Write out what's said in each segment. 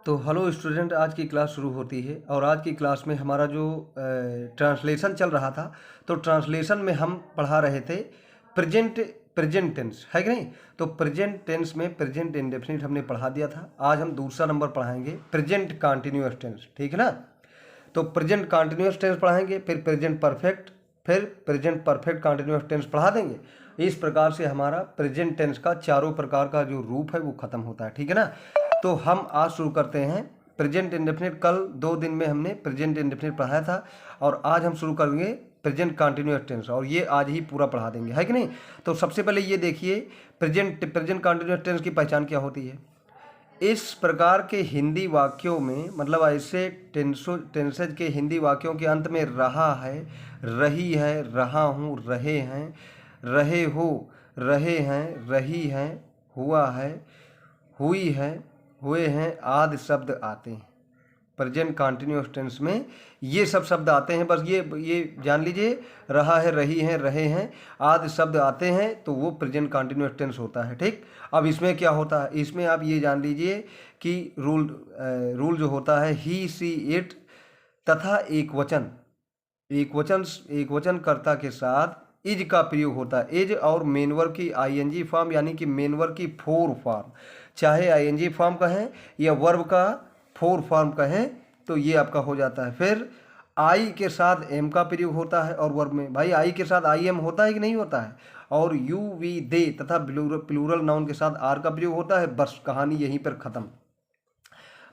तो hello student, आज की क्लास शुरू होती है और आज की क्लास में हमारा जो ट्रांसलेशन चल रहा था, तो ट्रांसलेशन में हम पढ़ा रहे थे प्रेजेंट प्रेजेंट टेंस, है कि नहीं। तो प्रेजेंट टेंस में प्रेजेंट इंडेफिनिट हमने पढ़ा दिया था। आज हम दूसरा नंबर पढ़ाएंगे प्रेजेंट कंटिन्यूअस टेंस, ठीक है ना। तो प्रेजेंट कंटिन्यूअस टेंस पढ़ाएंगे, फिर प्रेजेंट परफेक्ट, फिर प्रेजेंट परफेक्ट कंटिन्यूअस टेंस पढ़ा देंगे। इस प्रकार से हमारा प्रेजेंट टेंस का चारों प्रकार का जो रूप है वो खत्म होता है, ठीक है ना। तो हम आज शुरू करते हैं प्रेजेंट इंडेफिनिट। कल 2 दिन में हमने प्रेजेंट इंडेफिनिट पढ़ाया था और आज हम शुरू करेंगे प्रेजेंट कंटिन्यूअस टेंस, और ये आज ही पूरा पढ़ा देंगे, है कि नहीं। तो सबसे पहले ये देखिए प्रेजेंट कंटिन्यूअस टेंस की पहचान क्या होती है। इस प्रकार के हिंदी वाक्यों में, मतलब ऐसे टेंसेज के हिंदी वाक्यों के अंत में रहा है, रही है, रहा हूँ, रहे हैं, रहे हो, रहे हैं, रही हैं, हुआ है, हुई है, हुए हैं आदि शब्द आते हैं। प्रेजेंट कंटिन्यूअस टेंस में ये सब शब्द आते हैं। बस ये जान लीजिए, रहा है, रही हैं, रहे हैं आदि शब्द आते हैं, तो वो प्रेजेंट कंटिन्यूअस टेंस होता है, ठीक। अब इसमें क्या होता है, इसमें आप ये जान लीजिए कि रूल जो होता है ही, सी, इट तथा एक वचन कर्ता के साथ इज का प्रयोग होता है। इज और मेन वर्ब की आईएनजी फॉर्म, यानी कि मेन वर्ब की फोर फॉर्म, चाहे आईएनजी फॉर्म कहें या वर्ब का फोर फॉर्म कहें, तो ये आपका हो जाता है। फिर आई के साथ एम का प्रयोग होता है, और वर्ब में भाई आई के साथ आई एम होता है कि नहीं होता है। और यू, वी, दे तथा प्लूरल नाउन के साथ आर का प्रयोग होता है। बस कहानी यहीं पर खत्म,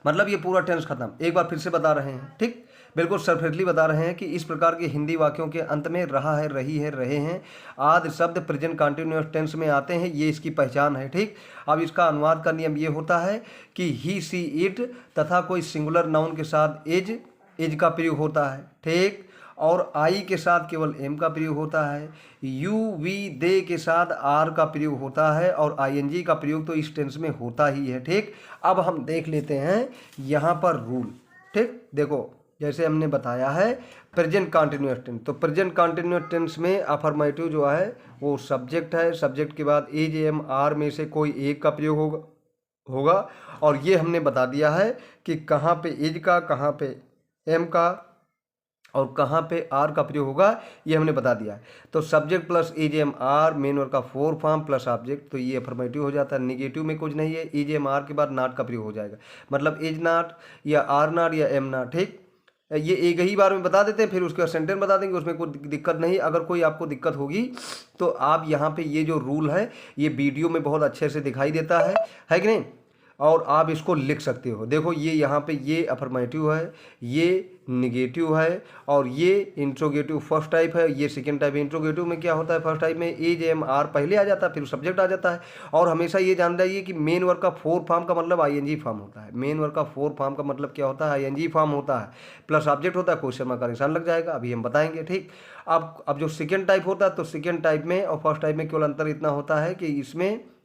मतलब ये पूरा टेंस खत्म। एक बार फिर से बता रहे हैं, ठीक, बिल्कुल सरफेसली बता रहे हैं कि इस प्रकार के हिंदी वाक्यों के अंत में रहा है, रही है, रहे हैं आदि शब्द प्रेजेंट कंटिन्यूअस टेंस में आते हैं। ये इसकी पहचान है, ठीक। अब इसका अनुवाद का नियम ये होता है कि ही, सी, इट तथा कोई सिंगुलर नाउन के साथ इज का प्रयोग होता है, ठीक। और आई के साथ केवल एम का प्रयोग होता है। यू, वी, दे के साथ आर का प्रयोग होता है, और आईएनजी का प्रयोग तो इस टेंस में होता ही है, ठीक। अब हम देख लेते हैं यहाँ पर रूल, ठीक। देखो, जैसे हमने बताया है प्रेजेंट कंटिन्यूअस टेंस, तो प्रेजेंट कंटिन्यूअस टेंस में अफर्मेटिव जो है वो सब्जेक्ट है। सब्जेक्ट के बाद इज, एम, आर में से कोई एक का प्रयोग होगा। और ये हमने बता दिया है कि कहाँ पे इज का, कहाँ पे एम का और कहाँ पे आर का प्रयोग होगा, ये हमने बता दिया है। तो subject plus is, M, are, main verb का फोर फॉर्म प्लस ऑब्जेक्ट, तो ये अफर्मेटिव हो जाता है। निगेटिव में कुछ नहीं है, इज, एम, आर के बाद नॉट का प्रयोग हो जाएगा, मतलब इज नॉट या आर नॉट या एम नॉट, ठीक। ये एक ही बार में बता देते हैं, फिर उसके बाद सेंटेंस बता देंगे, उसमें कोई दिक्कत नहीं। अगर कोई आपको दिक्कत होगी तो आप यहाँ पे ये जो रूल है ये वीडियो में बहुत अच्छे से दिखाई देता है कि नहीं, और आप इसको लिख सकते हो। देखो ये यहाँ पे ये अफर्मेटिव है, ये निगेटिव है, और ये इंट्रोगेटिव फर्स्ट टाइप है, ये सेकंड टाइप है। इंट्रोगेटिव में क्या होता है, फर्स्ट टाइप में इज, एम, आर पहले आ जाता है, फिर सब्जेक्ट आ जाता है। और हमेशा ये जान जाइए कि मेन वर्ब का फोर फॉर्म का मतलब आईएनजी फॉर्म होता है। मेन वर्ब का फोर फॉर्म का मतलब क्या होता है, आईएनजी फॉर्म होता है, प्लस ऑब्जेक्ट होता है, क्वेश्चन मार्क का निशान लग जाएगा, अभी हम बताएंगे, ठीक। अब जो सेकेंड टाइप होता है, तो सेकेंड टाइप में और फर्स्ट टाइप में केवल अंतर इतना होता है कि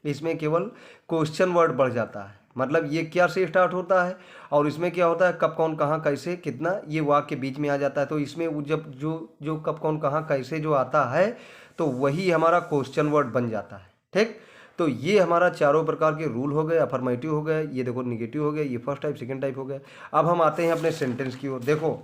इसमें केवल क्वेश्चन वर्ड बढ़ जाता है, मतलब ये क्या से स्टार्ट होता है, और इसमें क्या होता है कब, कौन, कहाँ, कैसे, कितना, ये वाक्य बीच में आ जाता है। तो इसमें जब जो कब, कौन, कहाँ, कैसे जो आता है, तो वही हमारा क्वेश्चन वर्ड बन जाता है, ठीक। तो ये हमारा चारों प्रकार के रूल हो गए। अफर्मेटिव हो गए, ये देखो निगेटिव हो गया, ये फर्स्ट टाइप, सेकेंड टाइप हो गया। अब हम आते हैं अपने सेंटेंस की ओर। देखो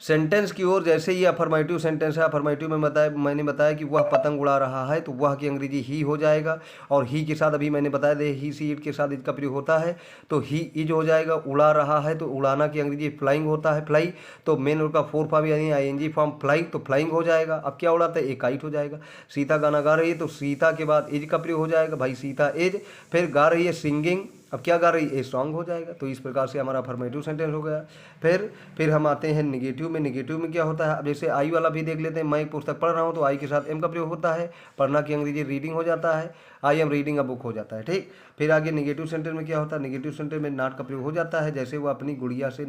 सेंटेंस की ओर, जैसे ये अफर्मेटिव सेंटेंस है, अफर्मेटिव में मैंने बताया कि वह पतंग उड़ा रहा है, तो वह की अंग्रेजी ही हो जाएगा, और ही के साथ अभी मैंने बताया दे ही, सी, इट के साथ इसका प्रयोग होता है, तो ही इज हो जाएगा। उड़ा रहा है, तो उड़ाना की अंग्रेजी फ्लाइंग होता है, फ्लाई, तो मेन वर्ब का फोर फॉर्म यानी आईएनजी फॉर्म फ्लाइंग, तो फ्लाइंग हो जाएगा। अब क्या उड़ाता है, एक काइट हो जाएगा। सीता गाना गा रही है, तो सीता के बाद इज का प्रयोग हो जाएगा, भाई सीता इज। फिर गा रही है सिंगिंग, अब क्या गा रही है, ए सॉन्ग हो जाएगा। तो इस प्रकार से हमारा अफर्मेटिव सेंटेंस हो गया। फिर हम आते हैं निगेटिव में। निगेटिव में क्या होता है, अब जैसे आई वाला भी देख लेते हैं। मैं एक पुस्तक पढ़ रहा हूँ, तो आई के साथ एम का प्रयोग होता है, पढ़ना की अंग्रेजी रीडिंग हो जाता है, I am reading a book हो जाता है, ठीक। फिर आगे निगेटिव सेंटेंस में क्या होता है, निगेटिव सेंटेंस में नॉट का प्रयोग हो जाता है। जैसे वो अपनी गुड़िया से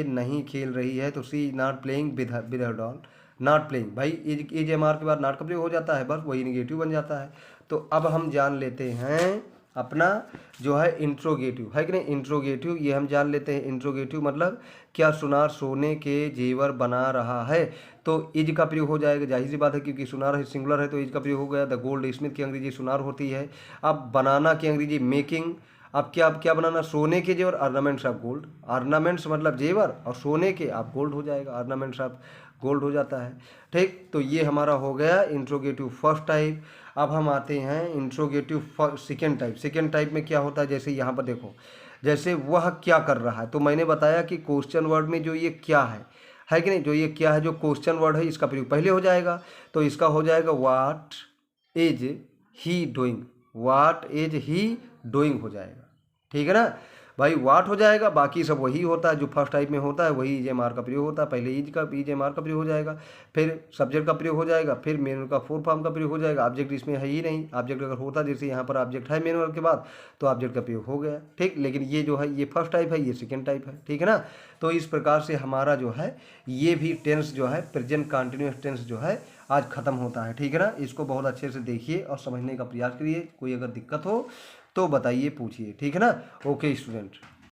नहीं खेल रही है, तो she not playing with her doll, not playing, भाई इज एम आर के बाद नॉट का प्रयोग हो जाता है, बस वही निगेटिव बन जाता है। तो अब हम जान लेते हैं अपना जो है इंट्रोगेटिव, है कि नहीं। इंट्रोगेटिव ये हम जान लेते हैं। इंट्रोगेटिव मतलब क्या सुनार सोने के जेवर बना रहा है, तो इज का प्रयोग हो जाएगा, जाहिर सी बात है क्योंकि सुनार है, सिंगुलर है, तो इज का प्रयोग हो गया। द गोल्ड स्मिथ की अंग्रेजी सुनार होती है। अब बनाना की अंग्रेजी मेकिंग, अब क्या बनाना, सोने के जेवर, ऑर्नामेंट्स ऑफ गोल्ड, ऑर्नामेंट्स मतलब जेवर और सोने के आप गोल्ड हो जाएगा, ऑर्नामेंट्स ऑफ गोल्ड हो जाता है। ठीक, तो ये हमारा हो गया इंट्रोगेटिव फर्स्ट टाइप। अब हम आते हैं interrogative second type. Second type में क्या होता है, जैसे यहाँ पर देखो, जैसे वह क्या कर रहा है, तो मैंने बताया कि क्वेश्चन वर्ड में जो ये क्या है कि नहीं, जो ये क्या है, जो क्वेश्चन वर्ड है इसका प्रयोग पहले हो जाएगा, तो इसका हो जाएगा what is he doing, what is he doing हो जाएगा। ठीक है ना भाई, व्हाट हो जाएगा, बाकी सब वही होता है जो फर्स्ट टाइप में होता है, वही इज एम आर का प्रयोग होता है। पहले इज एम आर का प्रयोग हो जाएगा, फिर सब्जेक्ट का प्रयोग हो जाएगा, फिर मेनुअल का फोर फॉर्म का प्रयोग हो जाएगा। ऑब्जेक्ट इसमें है ही नहीं, ऑब्जेक्ट अगर होता, जैसे यहाँ पर ऑब्जेक्ट है मेनुअल के बाद, तो ऑब्जेक्ट का प्रयोग हो गया। ठीक, लेकिन ये जो है ये फर्स्ट टाइप है, ये सेकेंड टाइप है। ठीक है ना, तो इस प्रकार से हमारा जो है ये भी टेंस जो है, प्रेजेंट कंटिन्यूअस टेंस जो है आज ख़त्म होता है। ठीक है ना, इसको बहुत अच्छे से देखिए और समझने का प्रयास करिए। कोई अगर दिक्कत हो तो बताइए, पूछिए। ठीक है ना, ओके स्टूडेंट।